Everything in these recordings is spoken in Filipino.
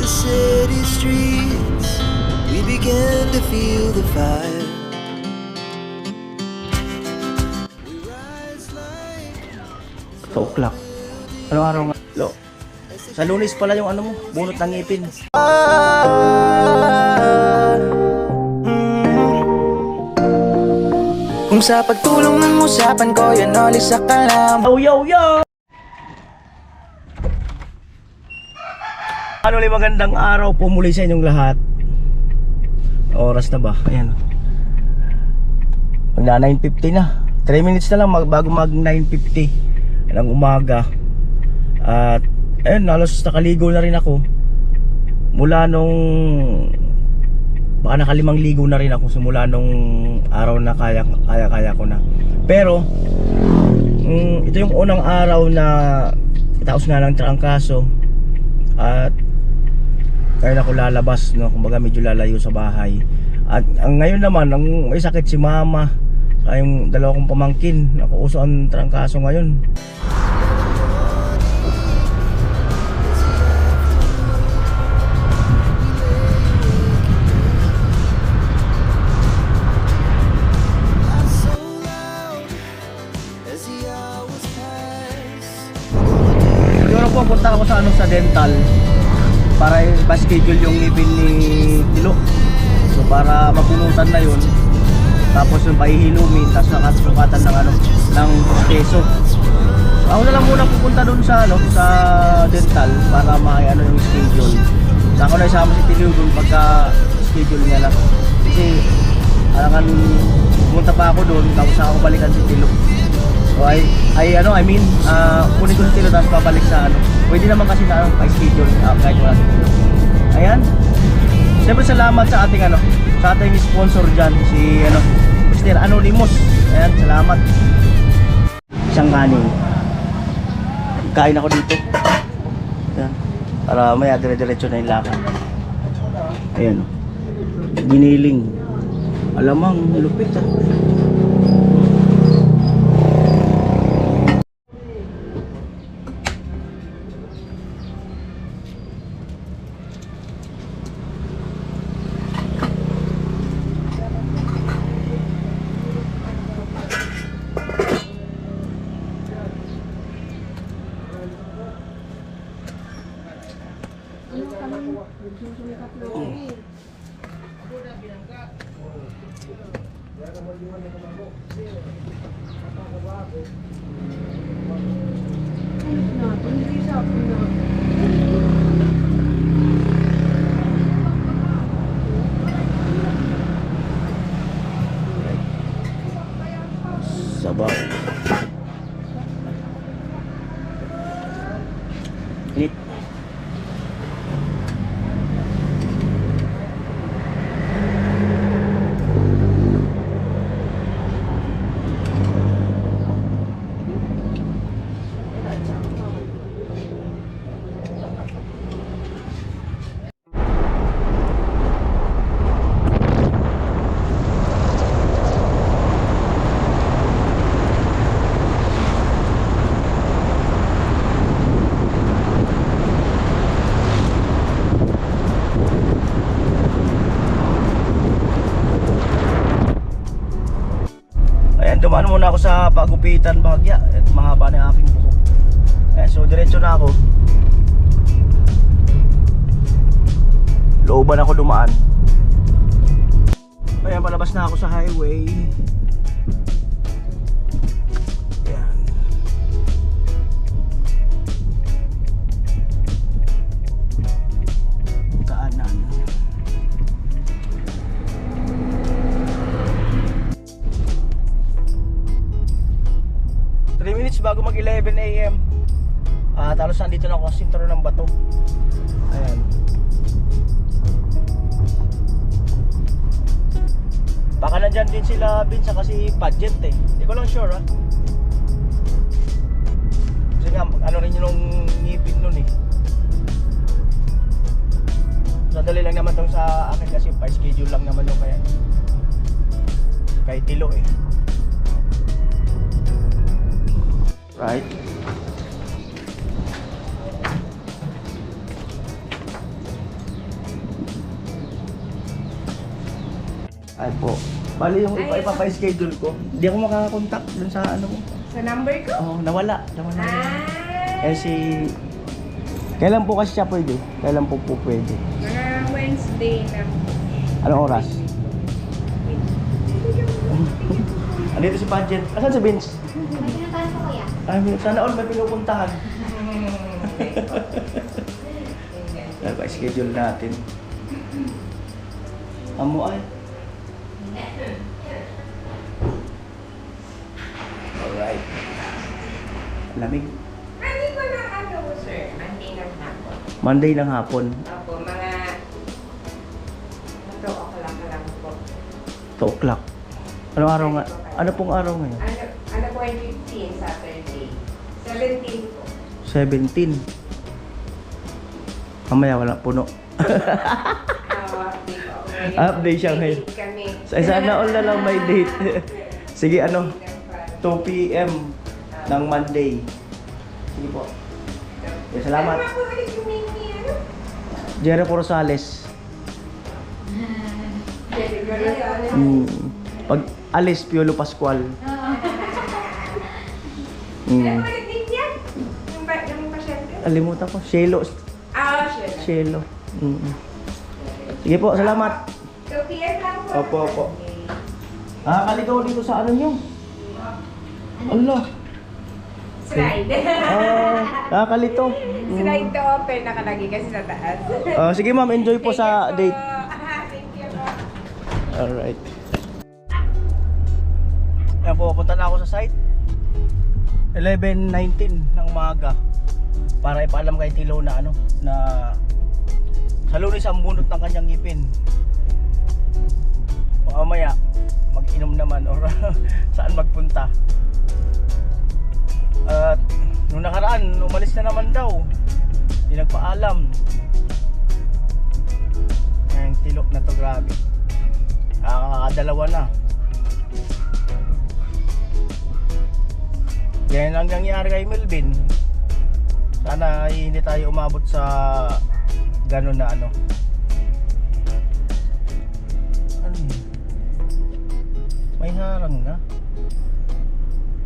the city streets, we began to feel the fire. Sa o'clock. Anong araw nga? Lo. Sa Lunes pala yung ano mo, bunot ng ngipin. Kung sa pagtulong ng usapan ko, yan ulit sa kalam. Yo, yo, yo! Ano ulit, magandang araw po muli sa inyong lahat. Oras na ba? Ayan. Magna 9:50 na. 3 minutes na lang bago mag 9:50 ng umaga. At ayun, halos nakaligo na rin ako. Mula nung baka nakalimang ligo na rin ako simula nung araw na kaya ko na. Pero ito yung unang araw na taos nga lang trangkaso. At kaya ako lalabas, no? Kumbaga medyo lalayo sa bahay. At ngayon naman, ang may sakit si mama, kaya yung dalawa kong pamangkin, nakuuso ang trangkaso ngayon. Siguro po punta ako sa dental para i-schedule yung ngipin ni Tilo. So para mapunutan na yun, tapos yung pahihilumin, tapos nakasukatan ng peso. So ako na lang muna pupunta dun sa sa dental para yung schedule. So ako na isama si Tilo dun pagka schedule niya lang. Kasi alangan pumunta pa ako dun, tapos ako balikan si Tilo. So kunin ko si Tilo tapos babalik sa pwede naman kasi na pa-schedule kahit wala si Tilo. Ayan. Siyempre salamat sa ating sa ating sponsor dyan, si Mr. Anonymous. Ayan, salamat. Isang kanin. Kain ako dito. Ayan. Para maya dire-diretso na yung lakad. Ayan. Giniling. Alamang lupit . Sabaw. Init. Dumaan muna ako sa pagupitan bahagya at mahaba na aking buhok. So diretso na ako. Looban ako dumaan. Ayan, palabas na ako sa highway. Ayan. Kaanan. 3 minutes bago mag 11 AM. Talos nandito na ako sa sentro ng Bato. Ayan. Baka nandyan din sila Vince kasi budget Hindi ko lang sure Kasi nga rin yung ngipin nun Sadali lang naman tong sa akin kasi pa-schedule lang naman yung kay Tilo Right. Ay po. Bali yung ipa-schedule ko. Hindi ako makakakontak dun sa ano mo. Sa number ko? Oo, nawala. Ah, Kailan po kasi siya pwede? Kailan po pwede? mga Wednesday na. Anong oras? Andito si Paget. Asan si Vince? May pinuntahan po kuya. Ay, sana all may pinupuntahan. Schedule natin. Amo ay. Alright. Lamig. Hindi ko na ano, sir. Monday ng hapon. Monday ng hapon. Opo, mga 2 o'clock lang po. 2 o'clock. Anong araw nga? Ano pong araw ngayon? Ano po yung 15, Saturday? 17 po. 17. Mamaya wala puno. Update po ako ngayon. Update siya ngayon. Date kami. Sana all na lang may date. Sige, ano? 2 p.m. ng Monday. Sige po. Okay, salamat. Ano po ulit yung name ni ano? Jericho Rosales. Jerry. Pag alis, Piolo Pascual. Ano po ulit name niya? Yung pasyente? Alimutan ko. Shelo. Ah, sure. Shelo. Sige po, salamat. 2 p.m. lang po. Opo, opo. Nakakaligaw dito sa ano nyo. Allah. Slide. Nakakalito. Slide to open, nakalagay kasi sa taas. Sige ma'am, enjoy po sa date. Thank you po. Alright. Ayan po, punta na ako sa site. 11:19 ng umaga. Para ipaalam kay Tilo na ano, na sa Lunes ang bunot ng kanyang ngipin. Mamaya, mag-inom naman or saan magpunta. At nung nakaraan, umalis na naman daw. Hindi nagpaalam. Ang Tilo na to, grabe. Nakakadalawa na. Yan ang nangyari kay Melvin. Sana ay hindi tayo umabot sa gano'n na ano. Ano yun? May harang na.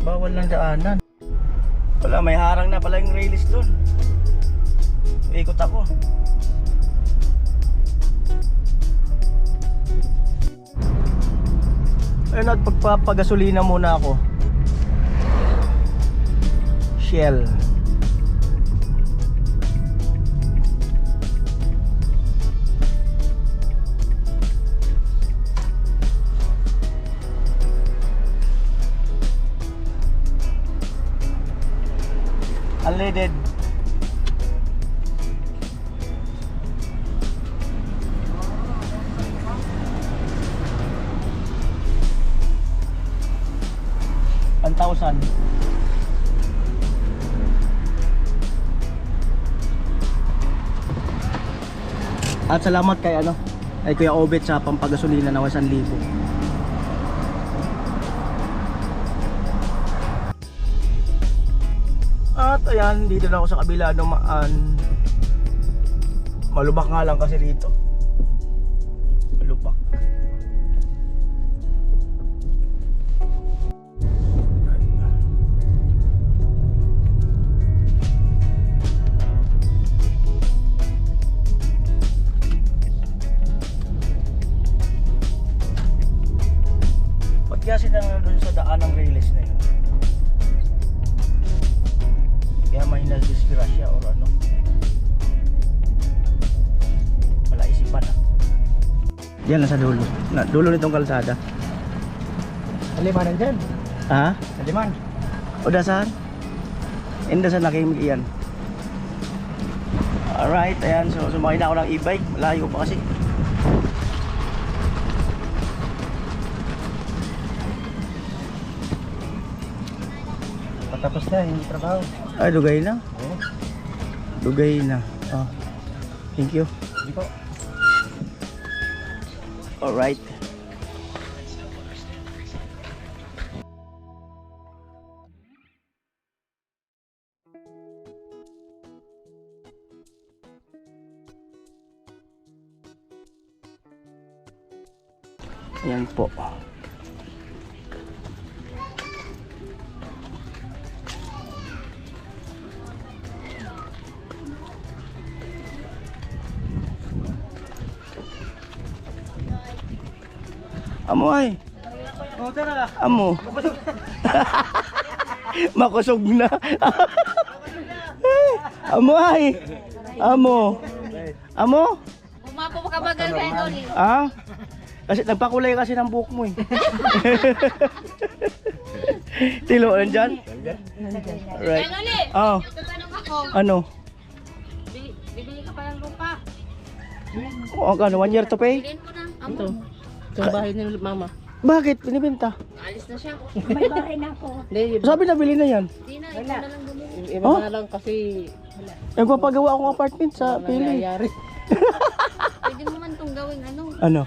Bawal ng daanan. Wala, may harang na pala yung railis doon. Ikot ako. Ayun at pagpapagasolina muna ako. Shell. Unleaded. $1,000. At salamat kay ano, ay Kuya Obet sa pampagasolina na 1,000. At ayan, dito na ako sa kabila dumaan. Malubak nga lang kasi dito. Malubak. Ba't kasi na doon sa daan ng railis na yun? Kaya may nagdisgrasya or ano. Wala isipan ah. Yan nasa dulo. Dulo nitong kalsada. Alimanan dyan. Ha? Aliman. O dasan? Inda sa nakimig iyan. Alright, ayan. So sumakay na ako ng e-bike. Malayo pa kasi. Patapos na yung trabaho. Ay, dugay na. Oo. Dugay na. Oh. Thank you. Hindi po. Alright. Ayan po. Amo ay. Oh, tara. Amo. Makusog na. Amo ay. Amo. Amo? Umapo ka bagal kayo doon eh. Ah? Kasi nagpakulay kasi ng buhok mo eh. Tilo, nandyan? Right. Ano ulit? Oh, Tatanong ako. ano? Bibili ka pa ng lupa. O, ano, 1 year to pay? Bilhin mo na. Ito. Amo. Itong bahay ni mama. Bakit? Binibenta? Alis na siya. Hindi, Sabi na bili na yan. Hindi na, ikaw na lang bumili. iba Oh? na lang kasi Nagpapagawa akong apartment sa walang Pili. nangyayari. Pwede mo man itong gawing ano. Ano?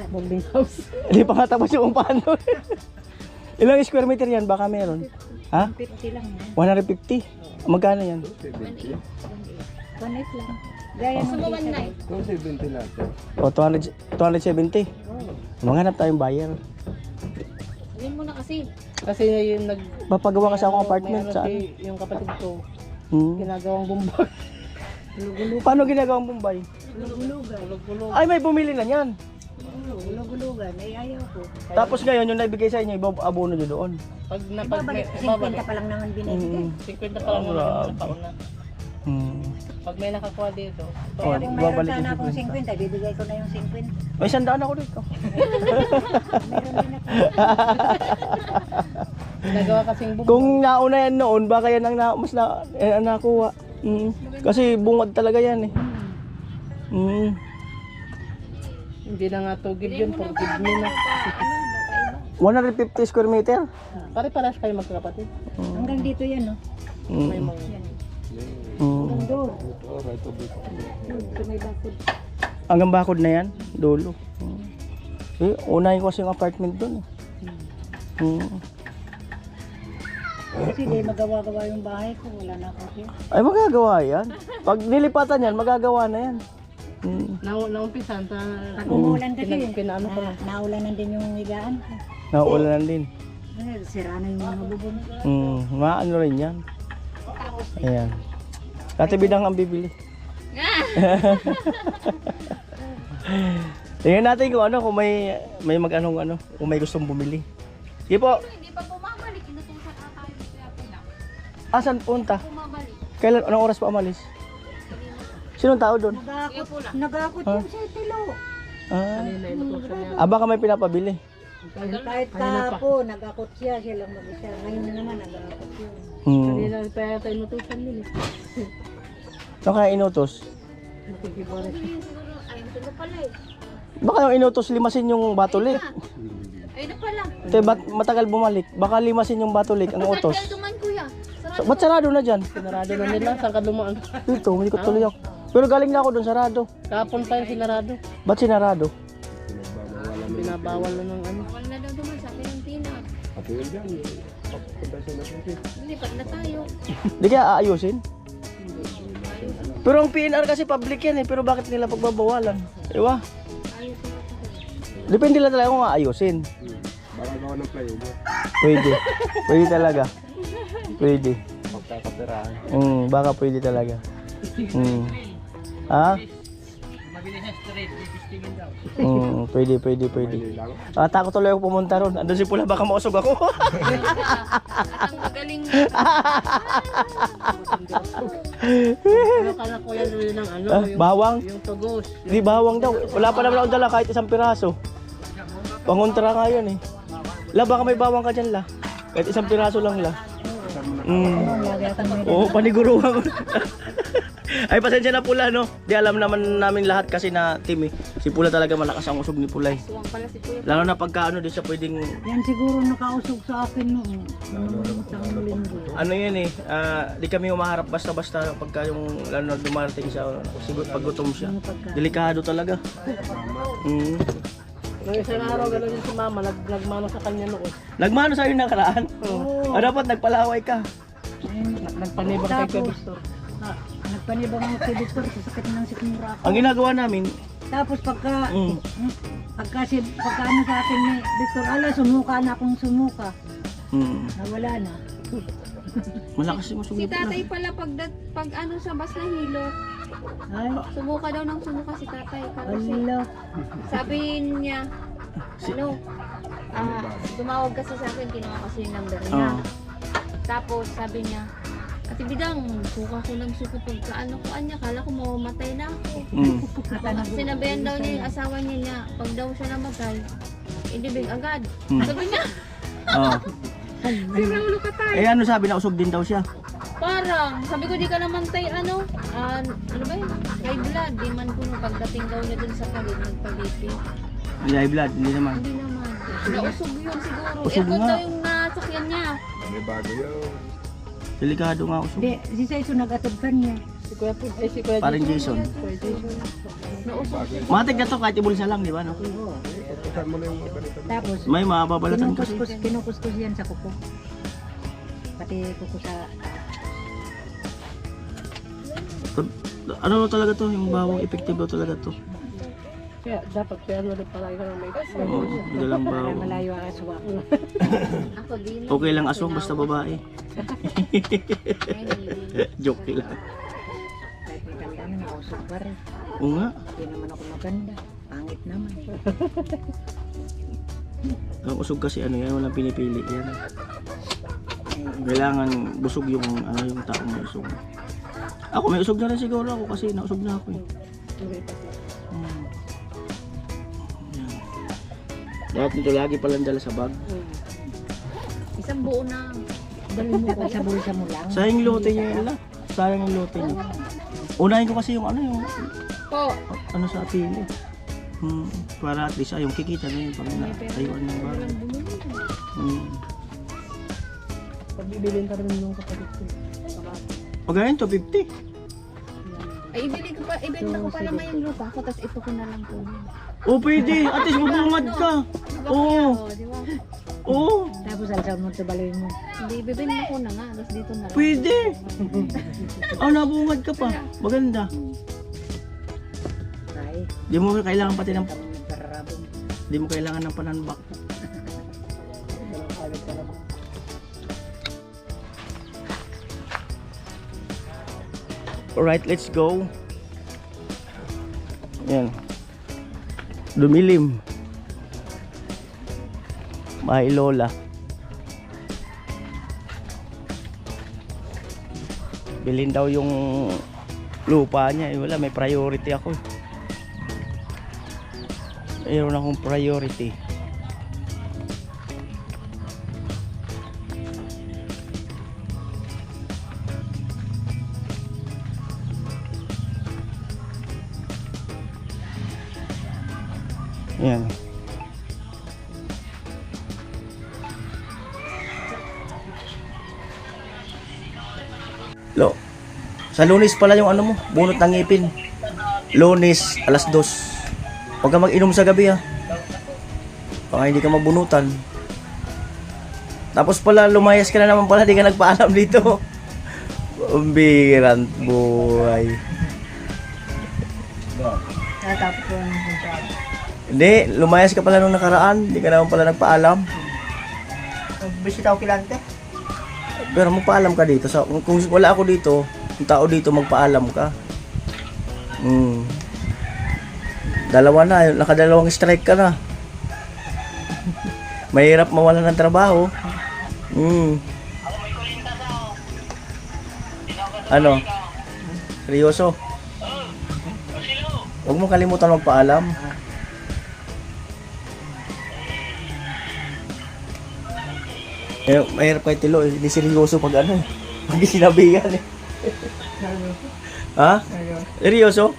Boarding house. Hindi pa nga tapos yung paano. Ilang square meter yan? Baka meron. Ha? 50 lang. 150? Magkano yan? Connect lang. Gaya mo 1 night. O, 270. Maghanap tayong buyer. Bilhin mo na kasi. Kasi yung Papagawa kasi akong apartment may sa... ano, yung kapatid ko, Hmm. ginagawang bumbag. Paano ginagawang Bombay? Gulog-gulog. Ay, may bumili na yan. Gulugulugan. Ay, ayaw ko. Tapos ngayon, yung naibigay sa inyo, abono nyo doon. Pag Babalik, 50 pa lang naman binibigay. 50 pa lang naman sa pauna. Hmm. Pag may nakakuha dito, Oh, Kaya kung mayroon babalik sana yung akong 50. 50, bibigay ko na yung 50. May 100 ako dito. Meron din ako. ginagawa kasing bumbag. Kung nauna yan noon, baka yan ang ang nakuha. Kasi bungad talaga yan eh. Mm. Hindi na nga tugid yun, forgive me na. 150 square meter. Pare-paras kayo magkakapatid. Hanggang dito yan, no? May Mm. mga Mm. Doon. Sa may bakod. Hanggang bakod na yan, dulo. Eh, unahin ko kasi yung apartment doon eh. Kasi di magawa-gawa yung bahay ko. Wala na ako here. Ay, magagawa yan. Pag nilipatan yan, magagawa na yan. naumpisan sa Pag umulan kasi, pinaano ko lang. naulanan din yung higaan ko. Nauulanan din. Sira na yung mga bubong. Maano rin yan. Ayan. Katibidang ang bibili. Tingnan natin kung ano, kung may mag-anong ano, kung may gustong bumili. Sige po. Hindi pa bumabalik. Inutusan na tayo kaya pinap. Asan punta? Bumabalik. Kailan, anong oras pa umalis? Sinong tao doon? Nagakot yung sa tilo. Baka may pinapabili. Kahit kahapon, nagakot siya. Siya lang mag-isa. Ngayon na naman, nagakot yun. Kanina pa yata inutusan yun eh. Ano kaya inutos? Nakikibara siya. Ayun, sila pala eh. Baka yung inutos limasin yung batulik. Ayun na pala. Te, matagal bumalik. Baka limasin yung batulik ang utos. Duman kuya. Ba't sarado na dyan? Sinarado na nila, saan ka dumaan? Dito, hindi ko tuloy ako. Pero galing na ako doon, sarado. Kahapon pa yung sinarado. Ba't sinarado? Binabawal na ng ano. Wala na daw duman, sabi ng Tina. Lipat na tayo. Hindi kaya aayusin? Pero ang PNR kasi public yan eh. Pero bakit nila pagbabawalan? Ewa. Depende lang talaga kung aayusin. Baka gawa ng flyover. Pwede. Pwede talaga. Pwede. Magkakapirahan. Baka pwede talaga. Ha? Pwede. Takot tuloy ako pumunta ron. Andun si Pula, baka mausog ako. Ang magaling. Ano ka na kuya yun ng ano? Bawang? Yung tugos. Hindi bawang daw. Wala pa naman ako dala kahit isang piraso. Pangontra nga yun eh. La, baka may bawang ka dyan la. Kahit isang piraso lang la. Oo, paniguruhan ko. Ay, pasensya na Pula, no? Di alam naman namin lahat kasi na team eh. Si Pula talaga malakas ang usog ni Pulay. Suwang pala si kuya. Lalo na pagka ano, di siya pwedeng... Yan siguro nakausog sa akin noon. Sa linggo. Ano yun eh, di kami umaharap basta-basta pagka yung lalo na dumarating siya, siguro pag gutom siya. Delikado talaga. Nung isang araw, gano'n yung si mama, nagmano sa kanya noon. Nagmano sa'yo nakaraan? Oo. Dapat nagpalaway ka. Nagpanibang kay Kuya Victor. Nagpanibang ako kay Victor sa sakit ng sikmura ako. Ang ginagawa namin, Tapos pagka, Mm. pagka ano sa akin ni Victor, sumuka na akong sumuka. Mm. Nawala na. Malakas yung Si sugat na. tatay pala pag ano sa bas na hilo, Ay, sumuka daw ng sumuka si tatay. Kasi ala. sabi niya, tumawag kasi sa akin, kinuha kasi yung number niya. Oo. Tapos sabi niya, Ate Bidang, suka ko ng suka pagkaano ko anya, kala ko mamamatay na ako. Mm. Sinabihan daw niya yung asawa niya, pag daw siya namatay, idibig agad. Mm. Sabi niya, Oo. si Raulo ka tayo. Eh ano sabi na usog din daw siya? Parang, sabi ko di ka naman tayo ano ba yun? High blood, di man kuno pagdating daw niya dun sa palit, nagpalipi. High blood, hindi naman. Hindi naman. Nausog yun siguro. Usog Aircon nga. daw yung nasakyan niya. May bago yun. Delikado nga usog. Di, si Saiso nagatod ka niya. Si Kuya po, si Kuya Parang Jason. Kuya Jason. Nausog siya. Matig na to kahit ibulsa lang, di ba? No? Pagkakan mo na yung ganito. Tapos, May mababalatan kasi. kinukuskus yan sa kuko. Pati kuko sa... Ano talaga to? Yung bawang effective daw talaga to. Kaya dapat kaya ano rin palagi ka ng may Oo, dalang Para bawang. malayo ang aswa. Ako din. Okay lang aswang basta babae. Joke lang. Kahit maganda na, nausog pa rin. Oo nga. Hindi naman ako maganda. Pangit naman. Ang usog kasi ano yan, walang pinipili yan. Kailangan busog yung ano yung taong may usog. Ako may usog na rin siguro ako kasi nausog na ako eh. Hmm. Yan. Dapat nito lagi palang dala sa bag. Isang buo na. Dali mo ko sa bulsa mo lang. Sayang yung lote niya yun lang. Sayang yung lote niya. Unahin ko kasi yung ano yung Po. ano sa apili. Para at least yung kikita na yun pag natayuan ng bag. Pag bibilin ka rin yung kapatid ko. Pag ganyan to 50. Ay, ibenta ko pa naman yung lupa ko, tapos ito ko na lang po. Oh pwede. At least mabungad ka. Oo. Di ba? Oo. Tapos alsal mo ito baloy mo. Hindi, bibenta ko na nga, tapos dito na lang. Pwede. Nabungad ka pa. Maganda. Ay, Di mo kailangan pati ng kami pararabong. di mo kailangan ng pananbak. Alright, let's go. Yan. Dumilim. Bahay Lola. Bilhin daw yung lupa niya. Wala, may priority ako. Mayroon akong priority. Yan. Sa Lunes pala yung ano mo, bunot ng ngipin. Lunes, alas 2. Huwag ka mag-inom sa gabi ha. Baka hindi ka mabunutan. Tapos pala, lumayas ka na naman pala, di ka nagpaalam dito. Umbiran buhay. Natapos ko ang Hindi, lumayas ka pala nung nakaraan, di ka naman pala nagpaalam. Bisita ko kilante. Pero magpaalam ka dito. Kung wala ako dito, yung tao dito magpaalam ka. Dalawa na, nakadalawang strike ka na. Mahirap mawalan ng trabaho. Ano? Seryoso? Huwag mo kalimutan magpaalam. Mahirap kay Tilo eh. Hindi seryoso pag ano eh. Pag sinabihan eh. Ha? Seryoso?